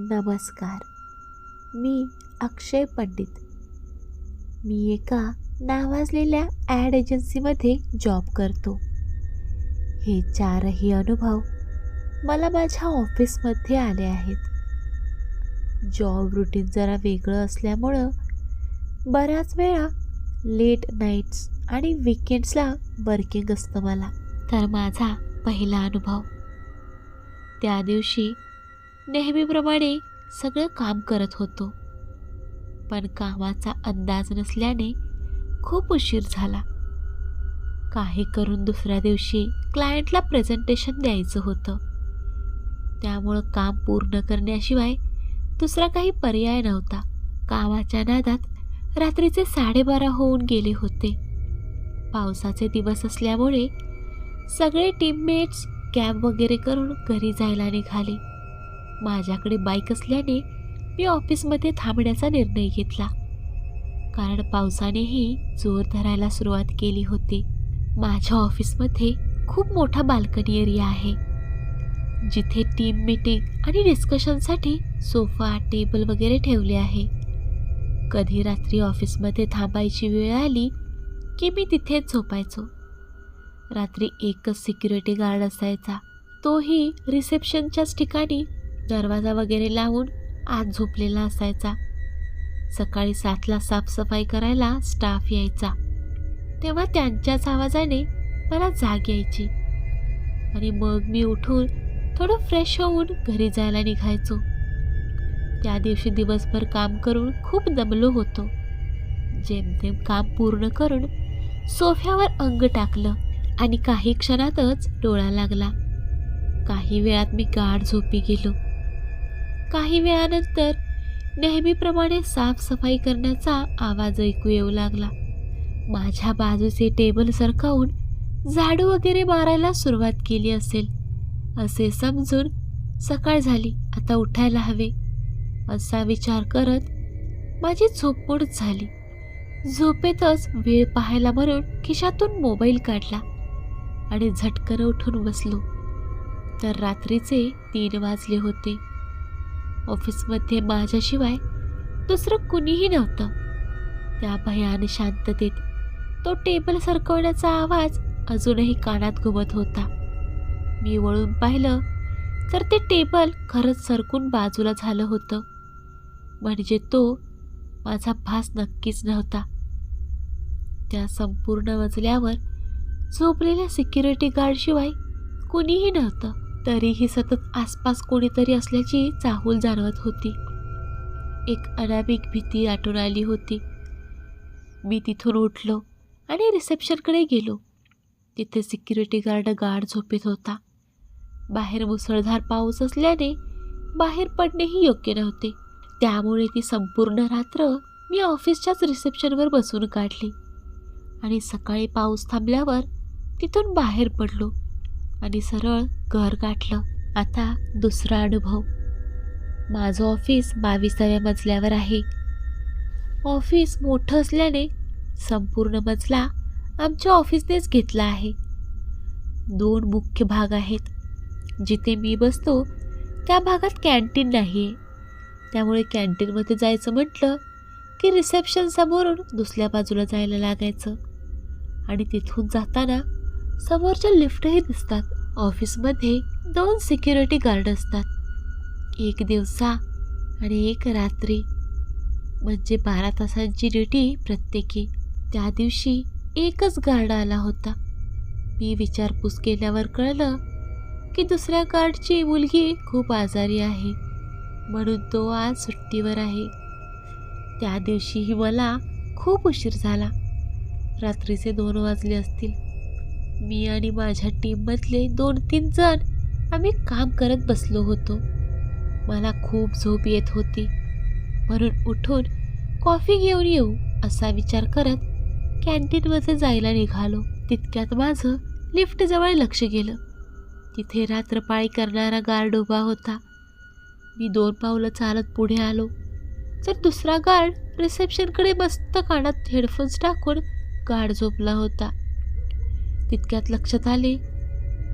नमस्कार. मी अक्षय पंडित. मी एका नावाजलेल्या ॲड एजन्सीमध्ये जॉब करतो. हे चारही अनुभव मला माझ्या ऑफिसमध्ये आले आहेत. जॉब रुटीन जरा वेगळं असल्यामुळं बऱ्याच वेळा लेट नाईट्स आणि विकेंड्सला वर्किंग असतं मला. तर माझा पहिला अनुभव, त्या दिवशी नेहमीप्रमाणे सगळं काम करत होतो, पण कामाचा अंदाज नसल्याने खूप उशीर झाला. काही करून दुसऱ्या दिवशी क्लायंटला प्रेझेंटेशन द्यायचं होतं, त्यामुळं काम पूर्ण करण्याशिवाय दुसरा काही पर्याय नव्हता. कामाच्या नादात रात्रीचे 12:30 होऊन गेले होते. पावसाचे दिवस असल्यामुळे सगळे टीममेट्स कॅब वगैरे करून घरी जायला निघाले. माझ्याकडे बाईक असल्याने मी ऑफिसमध्ये थांबण्याचा निर्णय घेतला, कारण पावसानेही जोर धरायला सुरुवात केली होती. माझ्या ऑफिसमध्ये खूप मोठा बाल्कनी एरिया आहे, जिथे टीम मीटिंग आणि डिस्कशनसाठी सोफा, टेबल वगैरे ठेवले आहे. कधी रात्री ऑफिसमध्ये थांबायची वेळ आली की मी तिथेच झोपायचो. रात्री एकच सिक्युरिटी गार्ड असायचा, तोही रिसेप्शनच्याच ठिकाणी दरवाजा वगैरे लावून आत झोपलेला असायचा. सकाळी 7ला साफसफाई करायला स्टाफ यायचा, तेव्हा त्यांच्याच आवाजाने मला जाग यायची आणि मग मी उठून थोडं फ्रेश होऊन घरी जायला निघायचो. त्या दिवशी दिवसभर काम करून खूप दमलो होतो. जेमतेम काम पूर्ण करून सोफ्यावर अंग टाकलं आणि काही क्षणातच डोळा लागला. काही वेळात मी गाढ झोपी गेलो. काही वेळानंतर नेहमीप्रमाणे साफसफाई करण्याचा आवाज ऐकू येऊ लागला. माझ्या बाजूचे टेबल सरकवून झाडू वगैरे मारायला सुरुवात केली असेल असे समजून सकाळ झाली, आता उठायला हवे असा विचार करत माझी झोपमोड झाली. झोपेतच वेळ पाहायला म्हणून खिशातून मोबाईल काढला आणि झटकन उठून बसलो, तर रात्रीचे 3 वाजले होते. ऑफिसमध्ये माझ्याशिवाय दुसरं कुणीही नव्हतं. त्या भयान शांततेत तो टेबल सरकवण्याचा आवाज अजूनही कानात घुमत होता. मी वळून पाहिलं तर ते टेबल खरंच सरकून बाजूला झालं होतं. म्हणजे तो माझा भास नक्कीच नव्हता. त्या संपूर्ण मजल्यावर झोपलेल्या सिक्युरिटी गार्डशिवाय कुणीही नव्हतं. तरीही सतत आसपास कोणीतरी असल्याची चाहूल जाणवत होती. एक अनामिक भीती आटून आली होती. मी तिथून उठलो आणि रिसेप्शनकडे गेलो. तिथे सिक्युरिटी गार्ड गाढ झोपेत होता. बाहेर मुसळधार पाऊस असल्याने बाहेर पडणेही योग्य नव्हते, त्यामुळे ती संपूर्ण रात्र मी ऑफिसच्याच रिसेप्शनवर बसून काढली आणि सकाळी पाऊस थांबल्यावर तिथून बाहेर पडलो आणि सरळ घर गाठलं. आता दुसरा अनुभव. माझं ऑफिस 22व्या मजल्यावर आहे. ऑफिस मोठं असल्याने संपूर्ण मजला आमच्या ऑफिसनेच घेतला आहे. 2 मुख्य भाग आहेत. जिथे मी बसतो त्या भागात कॅन्टीन नाही आहे, त्यामुळे कॅन्टीनमध्ये जायचं म्हटलं की रिसेप्शन समोरून दुसऱ्या बाजूला जायला लागायचं आणि तिथून जाताना समोरच्या लिफ्टही दिसतात. ऑफिसमध्ये 2 सिक्युरिटी गार्ड असतात, एक दिवसा आणि एक रात्री, म्हणजे 12 तासांची ड्युटी प्रत्येकी. त्या दिवशी एकच गार्ड आला होता. मी विचारपूस केल्यावर कळलं की दुसऱ्या गार्डची मुलगी खूप आजारी आहे, म्हणून तो आज सुट्टीवर आहे. त्या दिवशीही मला खूप उशीर झाला. रात्रीचे 2 वाजले असतील. मी आणि माझ्या टीममधले 2-3 जण आम्ही काम करत बसलो होतो. मला खूप झोप येत होती, म्हणून उठून कॉफी घेऊन येऊ असा विचार करत कॅन्टीनमध्ये जायला निघालो. तितक्यात माझं लिफ्टजवळ लक्ष गेलं. तिथे रात्रपाळी करणारा गार्ड उभा होता. मी 2 पावलं चालत पुढे आलो तर दुसरा गार्ड रिसेप्शनकडे मस्त कानात हेडफोन्स टाकून गाढ झोपला होता. तितक्यात लक्षात आले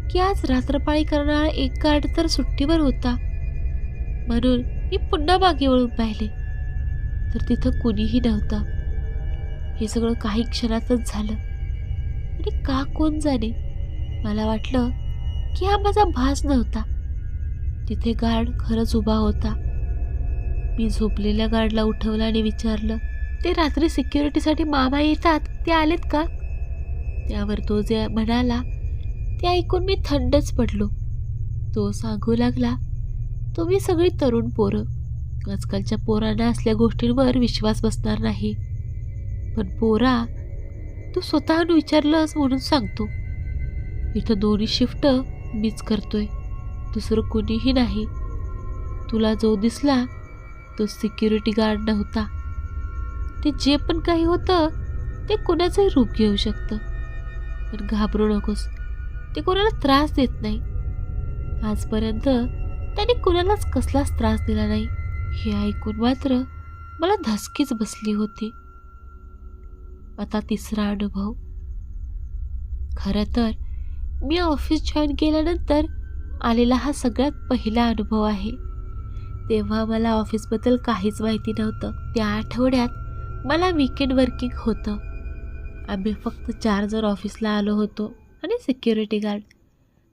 की आज रात्रपाळी करणारा एक गार्ड तर सुट्टीवर होता, म्हणून मी पुन्हा मागे वळून पाहिले तर तिथं कुणीही नव्हतं. हे सगळं काही क्षणातच झालं आणि का कोण जाणे. मला वाटलं की हा माझा भास नव्हता. तिथे गार्ड खरंच उभा होता. मी झोपलेल्या गार्डला उठवलं आणि विचारलं, ते रात्री सिक्युरिटीसाठी मामा येतात ते आलेत का? त्यावर तो जे म्हणाला ते ऐकून मी थंडच पडलो. तो सांगू लागला, तुम्ही सगळी तरुण पोरं, आजकालच्या पोरांना असल्या गोष्टींवर विश्वास बसणार नाही. पण पोरा, तू स्वतःहून विचारलंस म्हणून सांगतो, इथं दोन्ही शिफ्ट मीच करतोय, दुसरं कुणीही नाही. तुला जो दिसला तो सिक्युरिटी गार्ड नव्हता. ते जे पण काही होतं ते कुणाचंही रूप घेऊ शकतं. पण घाबरू नकोस, ते कोणाला त्रास देत नाही. आजपर्यंत त्याने कुणालाच कसलाच त्रास दिला नाही. हे ऐकून मात्र मला धसकीच बसली होती. आता तिसरा अनुभव. खरं तर मी ऑफिस जॉईन केल्यानंतर आलेला हा सगळ्यात पहिला अनुभव आहे. तेव्हा मला ऑफिसबद्दल काहीच माहिती नव्हतं. त्या आठवड्यात मला वीकेंड वर्किंग होतं. आम्ही फक्त 4 जण ऑफिसला आलो होतो आणि सिक्युरिटी गार्ड.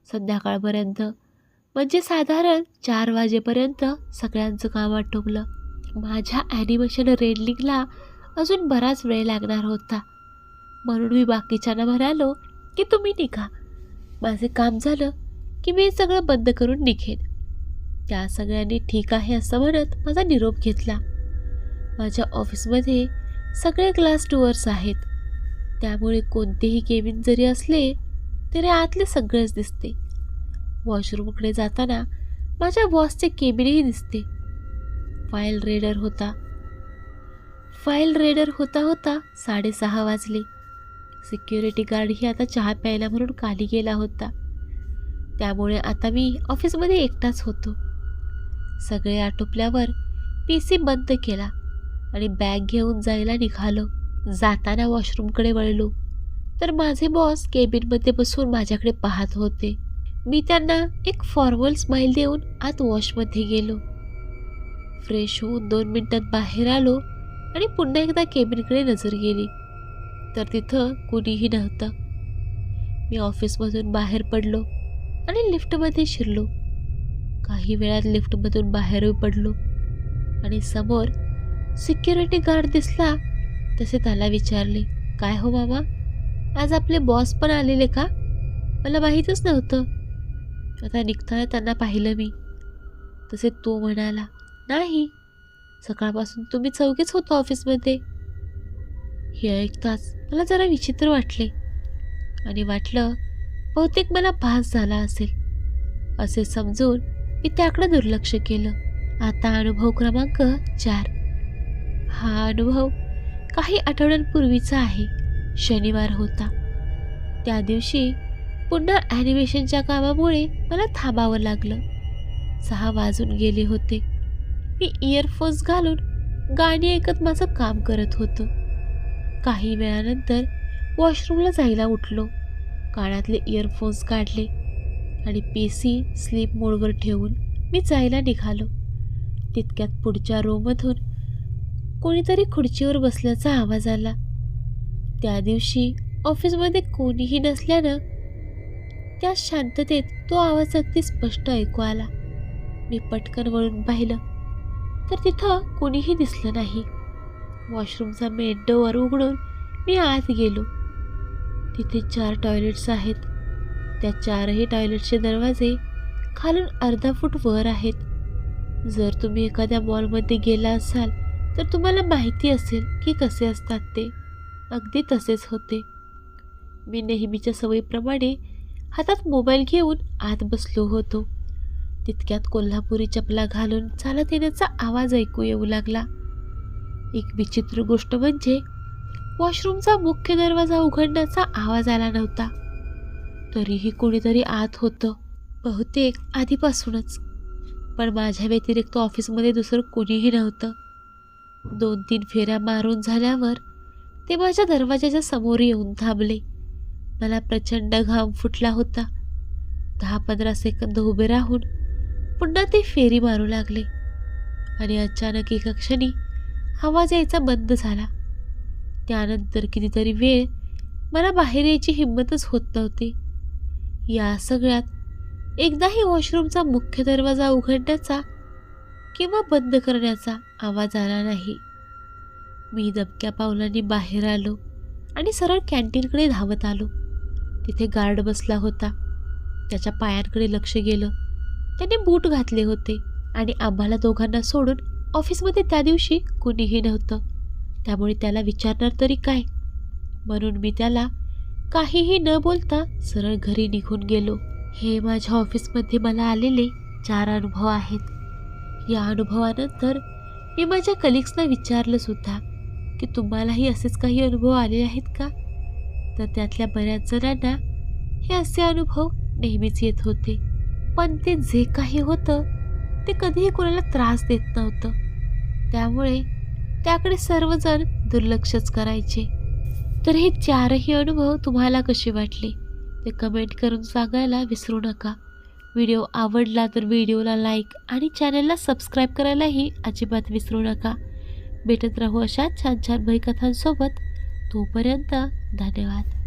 संध्याकाळपर्यंत म्हणजे साधारण 4 वाजेपर्यंत सगळ्यांचं काम आटोपलं. माझ्या ॲनिमेशन रेंडरिंगला अजून बराच वेळ लागणार होता, म्हणून मी बाकीच्यांना म्हणालो की तुम्ही निघा, माझे काम झालं की मी सगळं बंद करून निघेन. त्या सगळ्यांनी ठीक आहे असं म्हणत माझा निरोप घेतला. माझ्या ऑफिसमध्ये सगळे ग्लास डोअर्स आहेत, त्यामुळे कोणतेही केबिन जरी असले तरी आतले सगळेच दिसते. वॉशरूमकडे जाताना माझ्या बॉसचे केबिनही दिसते. फाईल रेडर होता होता 6:30 वाजले. सिक्युरिटी गार्डही आता चहा प्यायला म्हणून खाली गेला होता. त्यामुळे आता मी ऑफिसमध्ये एकटाच होतो. सगळे आटोपल्यावर PC बंद केला आणि बॅग घेऊन जायला निघालो. जाताना वॉशरूमकडे वळलो तर माझे बॉस केबिनमध्ये बसून माझ्याकडे पाहत होते. मी त्यांना एक फॉर्मल स्माईल देऊन आत वॉशमध्ये गेलो. फ्रेश होऊन 2 मिनिटात बाहेर आलो आणि पुन्हा एकदा केबिनकडे नजर गेली तर तिथं कुणीही नव्हतं. मी ऑफिसमधून बाहेर पडलो आणि लिफ्टमध्ये शिरलो. काही वेळात लिफ्टमधून बाहेरही पडलो आणि समोर सिक्युरिटी गार्ड दिसला तसे त्याला विचारले, काय हो मामा, आज आपले बॉस पण आलेले का? मला माहीतच नव्हतं. आता निघताना त्यांना पाहिलं मी. तसे तो म्हणाला, नाही, सकाळपासून तुम्ही चौघेच होतो ऑफिसमध्ये. हे ऐकताच मला जरा विचित्र वाटले आणि वाटलं बहुतेक मला भास झाला असेल. असे समजून मी त्याकडे दुर्लक्ष केलं. आता अनुभव क्रमांक 4. हा अनुभव काही आठवड्यांपूर्वीचा आहे. शनिवार होता. त्या दिवशी पुन्हा ॲनिमेशनच्या कामामुळे मला थांबावं लागलं. 6 वाजून गेले होते. मी इयरफोन्स घालून गाणी ऐकत माझं काम करत होतो. काही वेळानंतर वॉशरूमला जायला उठलो. कानातले इयरफोन्स काढले आणि PC स्लीप मोडवर ठेवून मी जायला निघालो. तितक्यात पुढच्या रोमधून कोणीतरी खुर्चीवर बसल्याचा आवाज आला. त्या दिवशी ऑफिसमध्ये कोणीही नसल्यानं त्या शांततेत तो आवाज अगदी स्पष्ट ऐकू आला. मी पटकन वळून पाहिलं तर तिथं कोणीही दिसलं नाही. वॉशरूमचा मेन डोअर उघडून मी आत गेलो. तिथे 4 टॉयलेट्स आहेत. त्या 4ही टॉयलेटचे दरवाजे खालून अर्धा फूट वर आहेत. जर तुम्ही एखाद्या मॉलमध्ये गेला असाल तर तुम्हाला माहिती असेल की कसे असतात ते. अगदी तसेच होते. मी नेहमीच्या सवयीप्रमाणे हातात मोबाईल घेऊन आत बसलो होतो. तितक्यात कोल्हापुरी चपला घालून चालत येण्याचा आवाज ऐकू येऊ लागला. एक विचित्र गोष्ट म्हणजे वॉशरूमचा मुख्य दरवाजा उघडण्याचा आवाज आला नव्हता. तरीही कोणीतरी आत होतं, बहुतेक आधीपासूनच. पण माझ्या व्यतिरिक्त ऑफिसमध्ये दुसरं कोणीही नव्हतं. 2-3 फेऱ्या मारून झाल्यावर ते माझ्या दरवाजाच्या समोर येऊन थांबले. मला प्रचंड घाम फुटला होता. 10-15 सेकंद उभे राहून पुन्हा ते फेरी मारू लागले. आणि अचानक एका क्षणी आवाज यायचा बंद झाला. त्यानंतर कितीतरी वेळ मला बाहेर यायची हिंमतच होत नव्हती. या सगळ्यात एकदाही वॉशरूमचा मुख्य दरवाजा उघडण्याचा किंवा बंद करण्याचा आवाज आला नाही. मी दबक्या पावलांनी बाहेर आलो आणि सरळ कॅन्टीनकडे धावत आलो. तिथे गार्ड बसला होता. त्याच्या पायांकडे लक्ष गेलं. त्याने बूट घातले होते आणि आम्हाला दोघांना सोडून ऑफिसमध्ये त्या दिवशी कुणीही नव्हतं. त्यामुळे त्याला विचारणार तरी काय, म्हणून मी त्याला काहीही न बोलता सरळ घरी निघून गेलो. हे माझ्या ऑफिसमध्ये मला आलेले 4 अनुभव आहेत. या अनुभवानंतर मी माझ्या कलिग्सना विचारलं सुद्धा की तुम्हालाही असेच काही अनुभव आले आहेत का. तर त्यातल्या बऱ्याच जणांना हे असे अनुभव नेहमीच येत होते, पण ते जे काही होतं ते कधीही कोणाला त्रास देत नव्हतं. त्यामुळे त्याकडे सर्वजण दुर्लक्षच करायचे. तर हे 4ही अनुभव तुम्हाला कसे वाटले ते कमेंट करून सांगायला विसरू नका. व्हिडिओ आवडला तर व्हिडिओला लाईक आणि चॅनलला सबस्क्राईब करायलाही अजिबात विसरू नका. भेटत राहू अशा छान छान भयकथांसोबत. तोपर्यंत धन्यवाद.